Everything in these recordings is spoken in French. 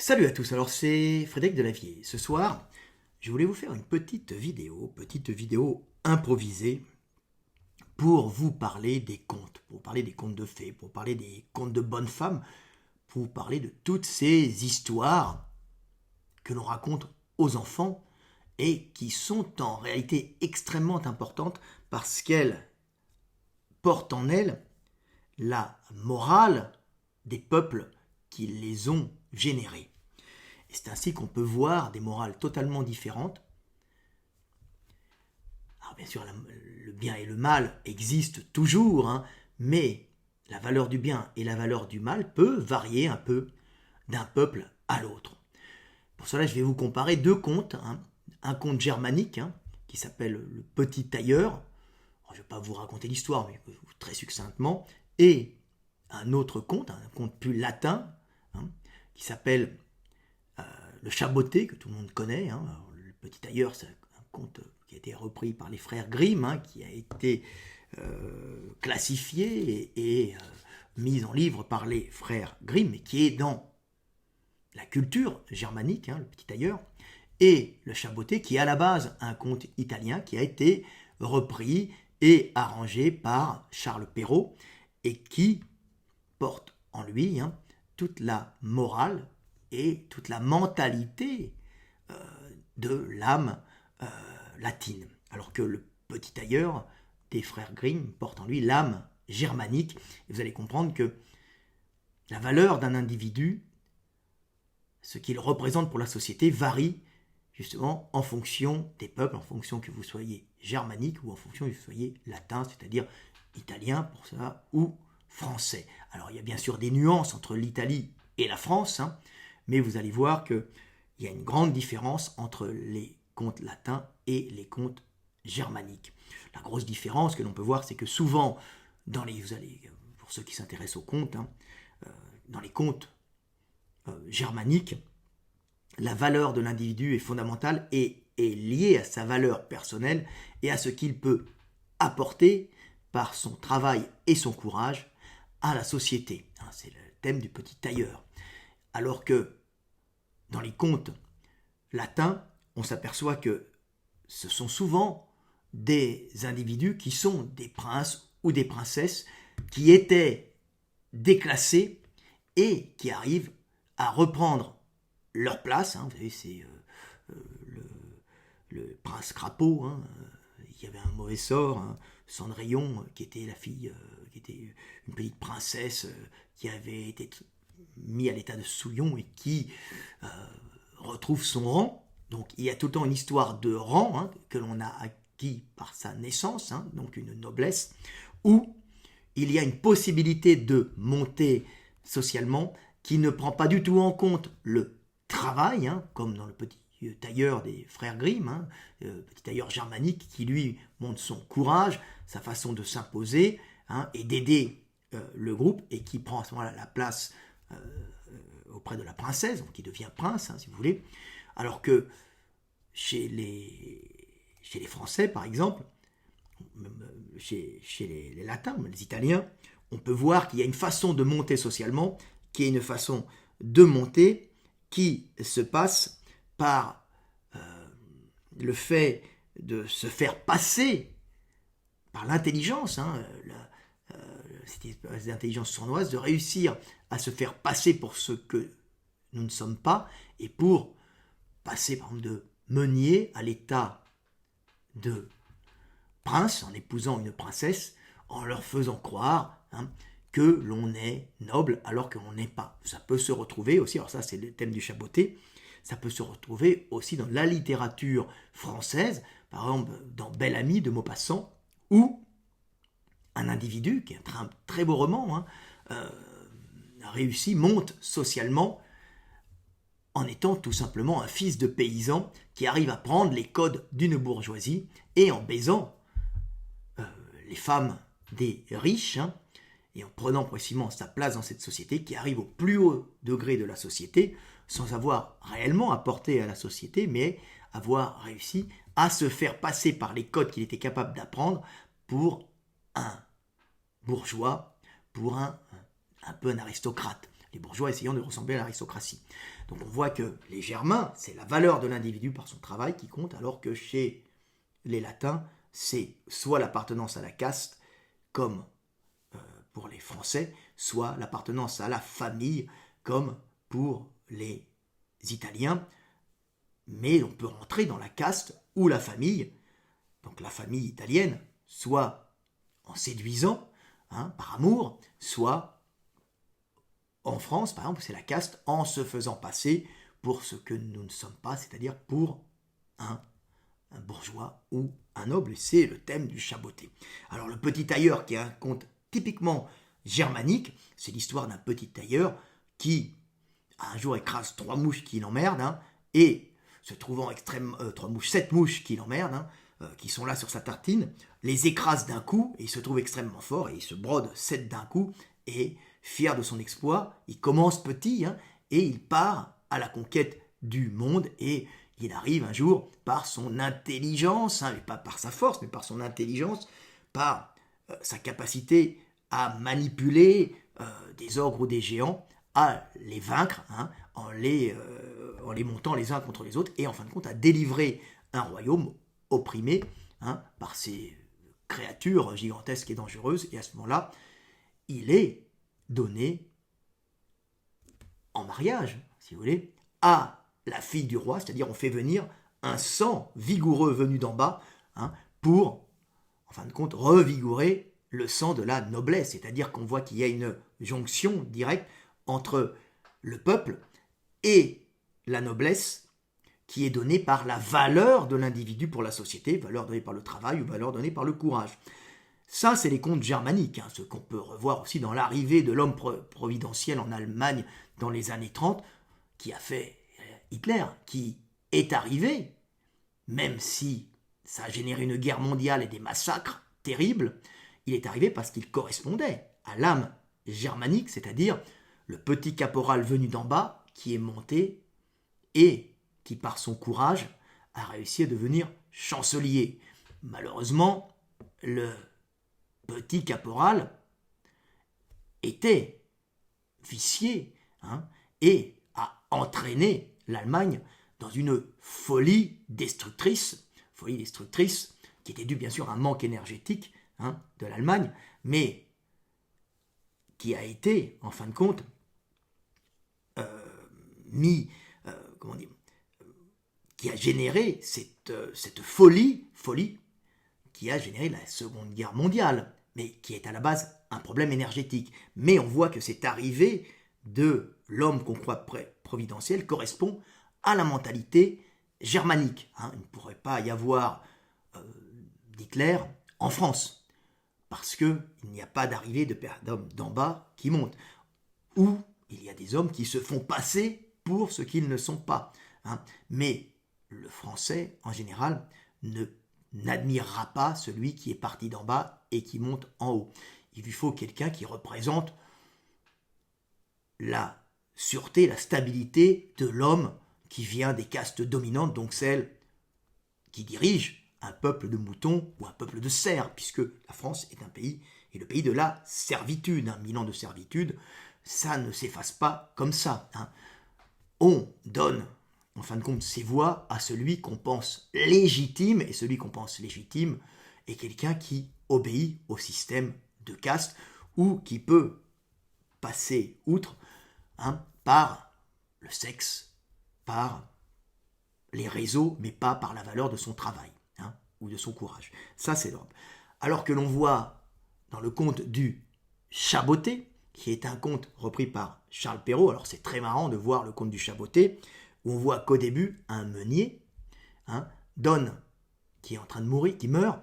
Salut à tous, alors c'est Frédéric Delavier. Ce soir, je voulais vous faire une petite vidéo improvisée pour vous parler des contes, pour parler des contes de fées, pour parler des contes de bonnes femmes, pour vous parler de toutes ces histoires que l'on raconte aux enfants et qui sont en réalité extrêmement importantes parce qu'elles portent en elles la morale des peuples qui les ont générés. Et c'est ainsi qu'on peut voir des morales totalement différentes. Alors bien sûr, le bien et le mal existent toujours, hein, mais la valeur du bien et la valeur du mal peut varier un peu d'un peuple à l'autre. Pour cela, je vais vous comparer deux contes. Hein. Un conte germanique qui s'appelle Le Petit Tailleur. Alors, je ne vais pas vous raconter l'histoire, mais très succinctement. Et un autre conte, un conte plus latin, qui s'appelle Le Chaboté, que tout le monde connaît. Alors, le Petit Tailleur, c'est un conte qui a été repris par les frères Grimm, qui a été classifié et mis en livre par les frères Grimm, mais qui est dans la culture germanique, le Petit Tailleur, et le Chaboté, qui est à la base un conte italien qui a été repris et arrangé par Charles Perrault et qui porte en lui toute la morale et toute la mentalité de l'âme latine. Alors que le Petit Tailleur des frères Grimm porte en lui l'âme germanique. Et vous allez comprendre que la valeur d'un individu, ce qu'il représente pour la société, varie justement en fonction des peuples, en fonction que vous soyez germanique ou en fonction que vous soyez latin, c'est-à-dire italien pour ça, ou français. Alors il y a bien sûr des nuances entre l'Italie et la France, mais vous allez voir qu'il y a une grande différence entre les contes latins et les contes germaniques. La grosse différence que l'on peut voir, c'est que souvent, pour ceux qui s'intéressent aux contes, dans les contes germaniques, la valeur de l'individu est fondamentale et est liée à sa valeur personnelle et à ce qu'il peut apporter par son travail et son courage à la société. C'est le thème du Petit Tailleur. Alors que dans les contes latins, on s'aperçoit que ce sont souvent des individus qui sont des princes ou des princesses qui étaient déclassés et qui arrivent à reprendre leur place. Vous savez, c'est le prince Crapaud. Il y avait un mauvais sort. Cendrillon, qui était la fille, qui était une petite princesse qui avait été mise à l'état de souillon et qui retrouve son rang. Donc il y a tout le temps une histoire de rang que l'on a acquis par sa naissance, donc une noblesse, où il y a une possibilité de monter socialement qui ne prend pas du tout en compte le travail, comme dans le Petit Tailleur des frères Grimm, Petit Tailleur germanique qui lui montre son courage, sa façon de s'imposer et d'aider le groupe et qui prend à ce moment-là la place auprès de la princesse, donc qui devient prince, si vous voulez, alors que chez les Français, par exemple, chez les Latins, les Italiens, on peut voir qu'il y a une façon de monter socialement, qui est une façon de monter qui se passe par le fait de se faire passer par l'intelligence, cette intelligence sournoise, de réussir à se faire passer pour ce que nous ne sommes pas, et pour passer par exemple de meunier à l'état de prince, en épousant une princesse, en leur faisant croire que l'on est noble alors que l'on n'est pas. Ça peut se retrouver aussi, alors ça c'est le thème du Chaboté, ça peut se retrouver aussi dans la littérature française, par exemple dans Bel Ami de Maupassant, où un individu, qui est un très beau roman, réussi, monte socialement en étant tout simplement un fils de paysan qui arrive à prendre les codes d'une bourgeoisie et en baisant les femmes des riches, et en prenant précisément sa place dans cette société, qui arrive au plus haut degré de la société, sans avoir réellement apporté à la société, mais avoir réussi à se faire passer par les codes qu'il était capable d'apprendre pour un bourgeois, pour un peu un aristocrate. les bourgeois essayant de ressembler à l'aristocratie. Donc on voit que les Germains, c'est la valeur de l'individu par son travail qui compte, alors que chez les Latins, c'est soit l'appartenance à la caste, comme pour les Français, soit l'appartenance à la famille, comme pour les Italiens. Mais on peut rentrer dans la caste ou la famille, donc la famille italienne, soit en séduisant, par amour, soit en France, par exemple, c'est la caste en se faisant passer pour ce que nous ne sommes pas, c'est-à-dire pour un bourgeois ou un noble, et c'est le thème du Chaboté. Alors le petit tailleur, qui est un conte typiquement germanique, c'est l'histoire d'un petit tailleur qui un jour écrase 3 mouches qui l'emmerdent, et se trouvant sept mouches qui l'emmerdent, qui sont là sur sa tartine, les écrase d'un coup, et il se trouve extrêmement fort, et il se brode 7 d'un coup, et fier de son exploit, il commence petit, et il part à la conquête du monde, et il arrive un jour par son intelligence, et pas par sa force, mais par son intelligence, par sa capacité à manipuler des ogres ou des géants, à les vaincre, en les montant les uns contre les autres, et en fin de compte à délivrer un royaume opprimé par ces créatures gigantesques et dangereuses, et à ce moment-là, il est donné en mariage, si vous voulez, à la fille du roi, c'est-à-dire on fait venir un sang vigoureux venu d'en bas, pour, en fin de compte, revigorer le sang de la noblesse, c'est-à-dire qu'on voit qu'il y a une jonction directe entre le peuple et la noblesse, qui est donnée par la valeur de l'individu pour la société, valeur donnée par le travail ou valeur donnée par le courage. Ça, c'est les contes germaniques, ce qu'on peut revoir aussi dans l'arrivée de l'homme providentiel en Allemagne dans les années 30, qui a fait Hitler, qui est arrivé, même si ça a généré une guerre mondiale et des massacres terribles, il est arrivé parce qu'il correspondait à l'âme germanique, c'est-à-dire le petit caporal venu d'en bas qui est monté et qui, par son courage, a réussi à devenir chancelier. Malheureusement, le petit caporal était vicié et a entraîné l'Allemagne dans une folie destructrice qui était due bien sûr à un manque énergétique de l'Allemagne, mais qui a été, en fin de compte, qui a généré cette folie qui a généré la Seconde Guerre mondiale, mais qui est à la base un problème énergétique. Mais on voit que cette arrivée de l'homme qu'on croit providentiel correspond à la mentalité germanique. Il ne pourrait pas y avoir d'Hitler en France, parce qu'il n'y a pas d'arrivée d'hommes d'en bas qui montent, ou il y a des hommes qui se font passer pour ce qu'ils ne sont pas. Mais le Français, en général, n'admirera pas celui qui est parti d'en bas et qui monte en haut. Il lui faut quelqu'un qui représente la sûreté, la stabilité de l'homme qui vient des castes dominantes, donc celle qui dirige un peuple de moutons ou un peuple de cerfs, puisque la France est un pays, et le pays de la servitude. 1000 ans de servitude, ça ne s'efface pas comme ça. On donne, en fin de compte, ses voix à celui qu'on pense légitime, et celui qu'on pense légitime est quelqu'un qui obéit au système de caste, ou qui peut passer outre par le sexe, par les réseaux, mais pas par la valeur de son travail ou de son courage. Ça, c'est l'ordre. Alors que l'on voit dans le conte du Chaboté, qui est un conte repris par Charles Perrault, alors c'est très marrant de voir le conte du Chaboté, où on voit qu'au début, un meunier donne, qui est en train de mourir, qui meurt,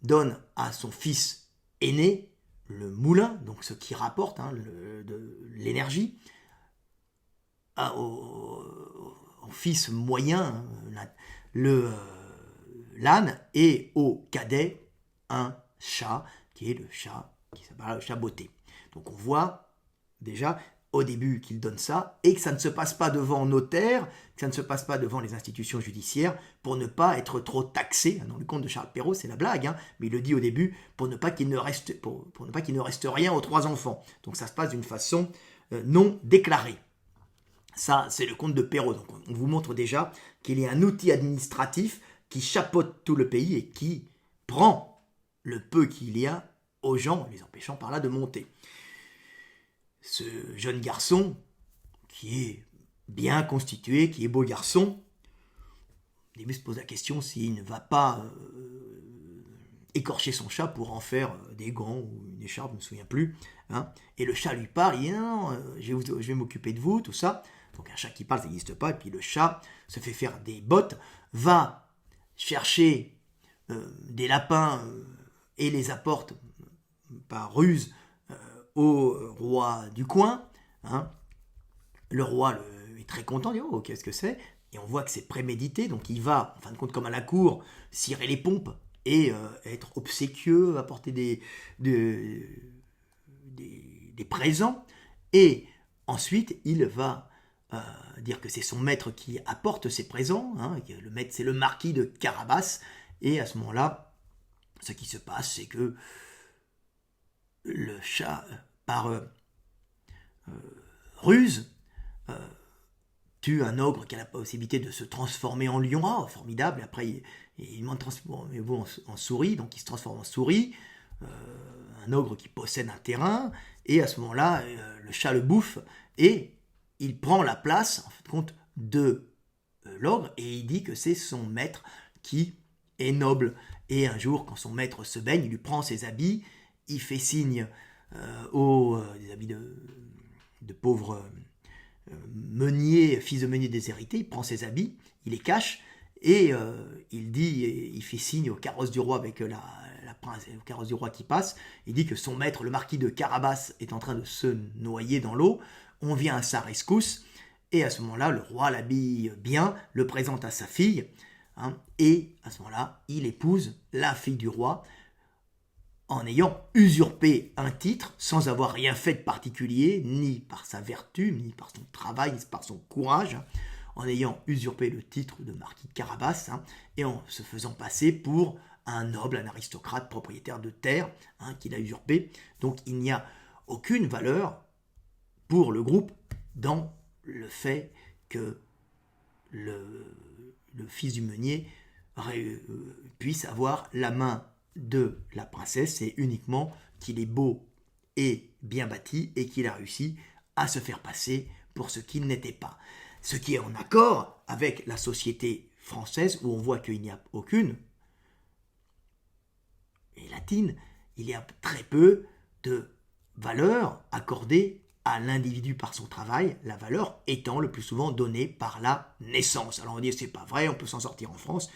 donne à son fils aîné le moulin, donc ce qui rapporte de l'énergie, au fils moyen, l'âne, et au cadet, un chat, qui est le chat qui s'appelle le Chaboté. Donc on voit déjà au début qu'il donne ça, et que ça ne se passe pas devant notaire, que ça ne se passe pas devant les institutions judiciaires, pour ne pas être trop taxé. Dans le conte de Charles Perrault, c'est la blague, mais il le dit au début, pour ne pas qu'il ne reste rien aux 3 enfants. Donc ça se passe d'une façon non déclarés. Ça, c'est le comte de Perrot. Donc, on vous montre déjà qu'il y a un outil administratif qui chapeaute tout le pays et qui prend le peu qu'il y a aux gens, les empêchant par là de monter. Ce jeune garçon, qui est bien constitué, qui est beau garçon, au début se pose la question s'il ne va pas écorcher son chat pour en faire des gants ou une écharpe, je ne me souviens plus. Hein. Et le chat lui parle, il dit non, je vais m'occuper de vous, tout ça. Donc un chat qui parle, ça n'existe pas. Et puis le chat se fait faire des bottes, va chercher des lapins et les apporte par ruse au roi du coin. Hein. Le roi est très content, il dit oh, qu'est-ce que c'est? Et on voit que c'est prémédité, donc il va, en fin de compte, comme à la cour, cirer les pompes et être obséquieux, apporter des présents. Et ensuite, il va dire que c'est son maître qui apporte ces présents. Hein, que le maître, c'est le marquis de Carabas. Et à ce moment-là, ce qui se passe, c'est que le chat, par ruse, tue un ogre qui a la possibilité de se transformer en lion. Ah, formidable. Et après, il demande transformez-vous en souris. Donc, il se transforme en souris. Un ogre qui possède un terrain. Et à ce moment-là, le chat le bouffe. Et il prend la place, en fin de compte, de l'ogre. Et il dit que c'est son maître qui est noble. Et un jour, quand son maître se baigne, il lui prend ses habits. Il fait signe des habits de pauvres meunier, fils de meunier déshérité, il prend ses habits, il les cache et il fait signe au carrosse du roi avec la au carrosse du roi qui passe. Il dit que son maître, le marquis de Carabas, est en train de se noyer dans l'eau. On vient à sa rescousse et à ce moment-là, le roi l'habille bien, le présente à sa fille et à ce moment-là, il épouse la fille du roi en ayant usurpé un titre sans avoir rien fait de particulier, ni par sa vertu, ni par son travail, ni par son courage, en ayant usurpé le titre de marquis de Carabas, et en se faisant passer pour un noble, un aristocrate propriétaire de terre qu'il a usurpé. Donc il n'y a aucune valeur pour le groupe dans le fait que le fils du meunier puisse avoir la main de la princesse, c'est uniquement qu'il est beau et bien bâti et qu'il a réussi à se faire passer pour ce qu'il n'était pas. Ce qui est en accord avec la société française où on voit qu'il n'y a aucune, et latine, il y a très peu de valeur accordée à l'individu par son travail, la valeur étant le plus souvent donnée par la naissance. Alors on dit c'est pas vrai, on peut s'en sortir en France.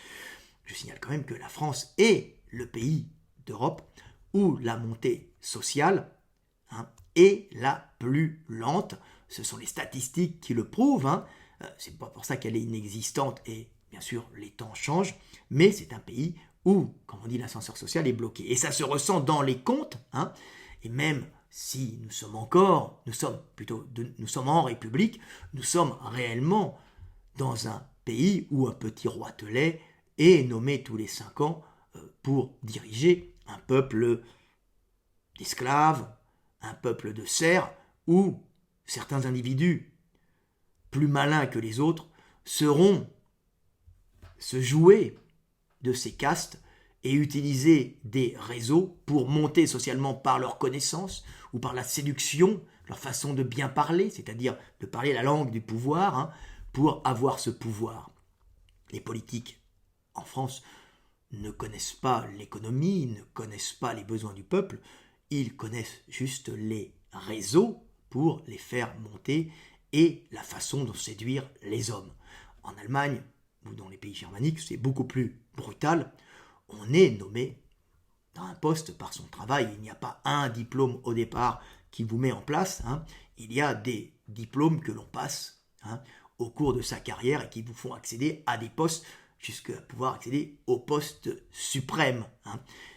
Je signale quand même que la France est le pays d'Europe où la montée sociale est la plus lente. Ce sont les statistiques qui le prouvent. C'est pas pour ça qu'elle est inexistante et bien sûr les temps changent, mais c'est un pays où, comme on dit, l'ascenseur social est bloqué. Et ça se ressent dans les comptes, et même si nous sommes en République, nous sommes réellement dans un pays où un petit roitelet est nommé tous les 5 ans pour diriger un peuple d'esclaves, un peuple de serfs, où certains individus plus malins que les autres sauront se jouer de ces castes et utiliser des réseaux pour monter socialement par leur connaissance ou par la séduction, leur façon de bien parler, c'est-à-dire de parler la langue du pouvoir, pour avoir ce pouvoir. Les politiques en France ne connaissent pas l'économie, ne connaissent pas les besoins du peuple, ils connaissent juste les réseaux pour les faire monter et la façon de séduire les hommes. En Allemagne ou dans les pays germaniques, c'est beaucoup plus brutal. On est nommé dans un poste par son travail. Il n'y a pas un diplôme au départ qui vous met en place. Il y a des diplômes que l'on passe au cours de sa carrière et qui vous font accéder à des postes jusqu'à pouvoir accéder au poste suprême.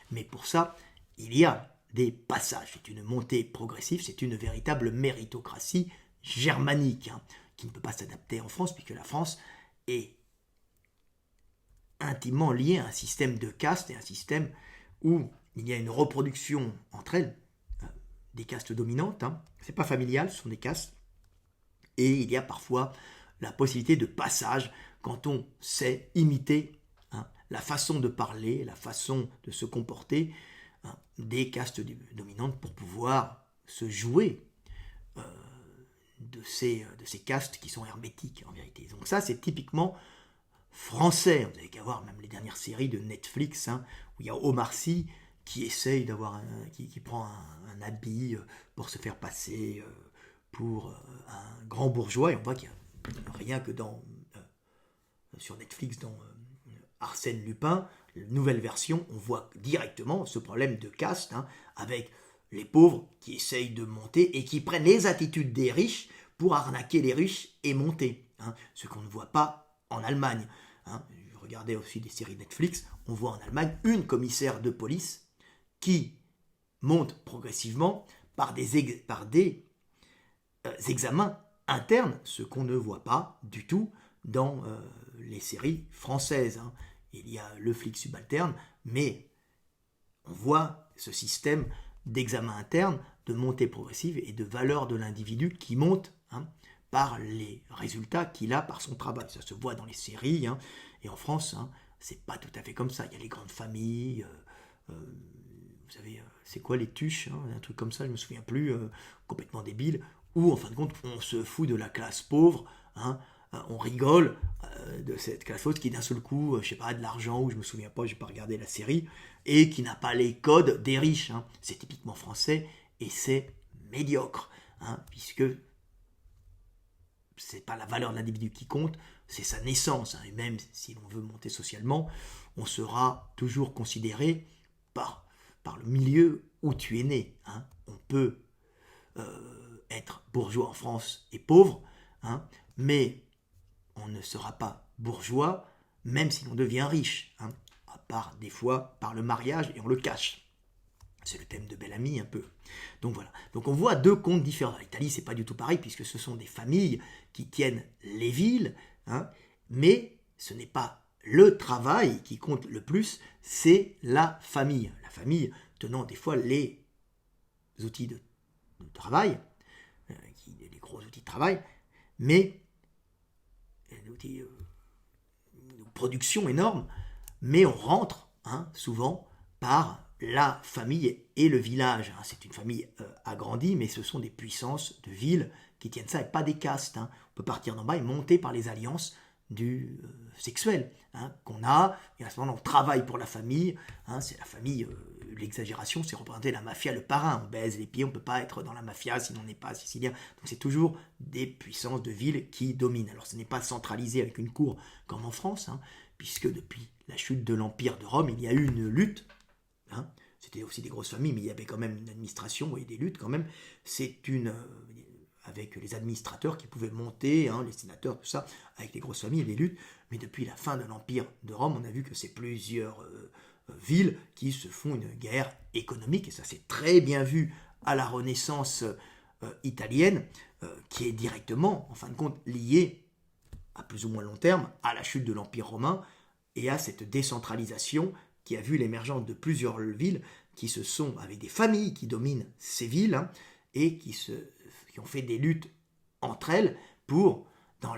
Mais pour ça, il y a des passages. C'est une montée progressive, c'est une véritable méritocratie germanique qui ne peut pas s'adapter en France puisque la France est intimement liée à un système de caste et un système où il y a une reproduction entre elles des castes dominantes. C'est pas familial, ce sont des castes. Et il y a parfois la possibilité de passage quand on sait imiter la façon de parler, la façon de se comporter des castes dominantes pour pouvoir se jouer de ces castes qui sont hermétiques en vérité. Donc ça, c'est typiquement français. Vous avez qu'à voir même les dernières séries de Netflix où il y a Omar Sy qui essaye d'avoir qui prend un habit pour se faire passer pour un grand bourgeois, et on voit qu'il y a rien que sur Netflix dans Arsène Lupin, la nouvelle version, on voit directement ce problème de caste avec les pauvres qui essayent de monter et qui prennent les attitudes des riches pour arnaquer les riches et monter, ce qu'on ne voit pas en Allemagne. Regardez aussi des séries Netflix, on voit en Allemagne une commissaire de police qui monte progressivement par des examens internes, ce qu'on ne voit pas du tout dans les séries françaises. Il y a le flic subalterne, mais on voit ce système d'examen interne, de montée progressive et de valeur de l'individu qui monte par les résultats qu'il a par son travail. Ça se voit dans les séries, et en France, c'est pas tout à fait comme ça. Il y a les grandes familles, vous savez, c'est quoi les tuches, un truc comme ça, je me souviens plus, complètement débile, où en fin de compte, on se fout de la classe pauvre, on rigole de cette classe pauvre qui d'un seul coup, je sais pas, a de l'argent, ou je me souviens pas, j'ai pas regardé la série, et qui n'a pas les codes des riches. C'est typiquement français, et c'est médiocre, puisque c'est pas la valeur de l'individu qui compte, c'est sa naissance. Et même si l'on veut monter socialement, on sera toujours considéré par le milieu où tu es né. On peut être bourgeois en France et pauvre, mais on ne sera pas bourgeois même si l'on devient riche, à part des fois par le mariage, et on le cache. C'est le thème de Bellamy un peu. Donc voilà. Donc on voit deux contes différents. En Italie, c'est pas du tout pareil, puisque ce sont des familles qui tiennent les villes, mais ce n'est pas le travail qui compte le plus, c'est la famille. La famille tenant des fois les outils de travail, les gros outils de travail, mais les outils de production énormes, mais on rentre souvent par la famille et le village. C'est une famille agrandie, mais ce sont des puissances de ville qui tiennent ça, et pas des castes. On peut partir d'en bas et monter par les alliances sexuelles qu'on a, et à ce moment-là on travaille pour la famille. C'est la famille, l'exagération, c'est représenter la mafia, le parrain. On baise les pieds, on ne peut pas être dans la mafia si on n'est pas sicilien. Donc c'est toujours des puissances de ville qui dominent. Alors ce n'est pas centralisé avec une cour comme en France, puisque depuis la chute de l'Empire de Rome, il y a eu une lutte. C'était aussi des grosses familles, mais il y avait quand même une administration et des luttes quand même. Avec les administrateurs qui pouvaient monter, les sénateurs, tout ça, avec les grosses familles et les luttes. Mais depuis la fin de l'Empire de Rome, on a vu que c'est plusieurs villes qui se font une guerre économique, et ça c'est très bien vu à la Renaissance italienne, qui est directement, en fin de compte, liée, à plus ou moins long terme, à la chute de l'Empire romain et à cette décentralisation qui a vu l'émergence de plusieurs villes qui se sont, avec des familles qui dominent ces villes, et qui ont fait des luttes entre elles pour, en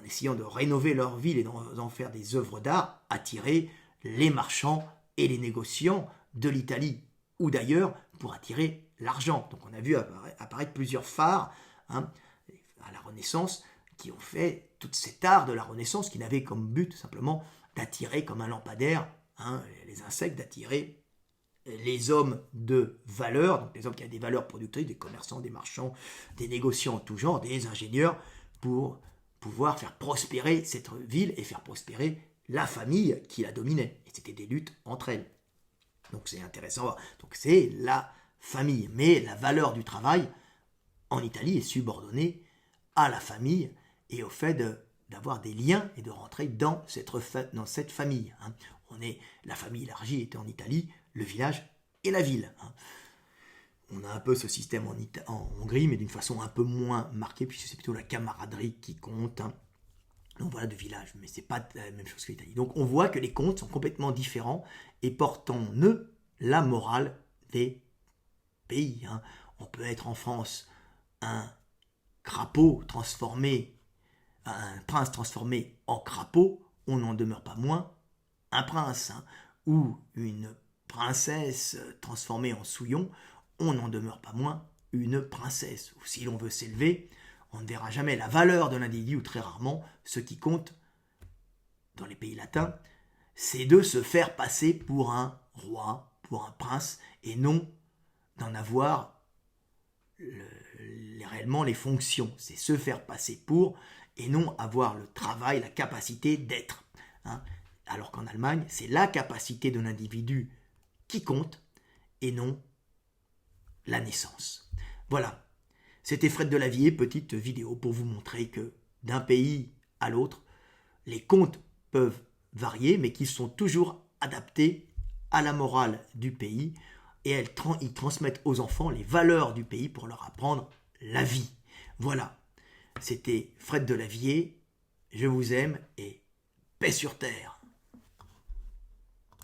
essayant de rénover leur ville et d'en faire des œuvres d'art, attirer les marchands et les négociants de l'Italie ou d'ailleurs pour attirer l'argent. Donc on a vu apparaître plusieurs phares à la Renaissance qui ont fait tout cet art de la Renaissance qui n'avait comme but simplement d'attirer comme un lampadaire les insectes, d'attirer les hommes de valeur, donc les hommes qui ont des valeurs productrices, des commerçants, des marchands, des négociants en tout genre, des ingénieurs, pour pouvoir faire prospérer cette ville et faire prospérer la famille qui la dominait. Et c'était des luttes entre elles. Donc c'est intéressant à voir. Donc c'est la famille. Mais la valeur du travail en Italie est subordonnée à la famille et au fait d'avoir des liens et de rentrer dans cette famille. La famille élargie était en Italie, le village et la ville. On a un peu ce système en Hongrie, mais d'une façon un peu moins marquée, puisque c'est plutôt la camaraderie qui compte. Donc voilà, de village, mais c'est pas la même chose que l'Italie. Donc on voit que les contes sont complètement différents et portent en eux la morale des pays. On peut être en France un crapaud transformé, un prince transformé en crapaud, on n'en demeure pas moins un prince, ou une princesse transformée en souillon, on n'en demeure pas moins une princesse. Ou si l'on veut s'élever, on ne verra jamais la valeur de l'individu, ou très rarement. Ce qui compte, dans les pays latins, c'est de se faire passer pour un roi, pour un prince, et non d'en avoir réellement les fonctions. C'est se faire passer pour, et non avoir le travail, la capacité d'être. Alors qu'en Allemagne, c'est la capacité de l'individu qui compte, et non la naissance. Voilà, c'était Fred Delavier, petite vidéo pour vous montrer que d'un pays à l'autre, les contes peuvent varier, mais qu'ils sont toujours adaptés à la morale du pays, et ils transmettent aux enfants les valeurs du pays pour leur apprendre la vie. Voilà, c'était Fred Delavier, je vous aime et paix sur terre.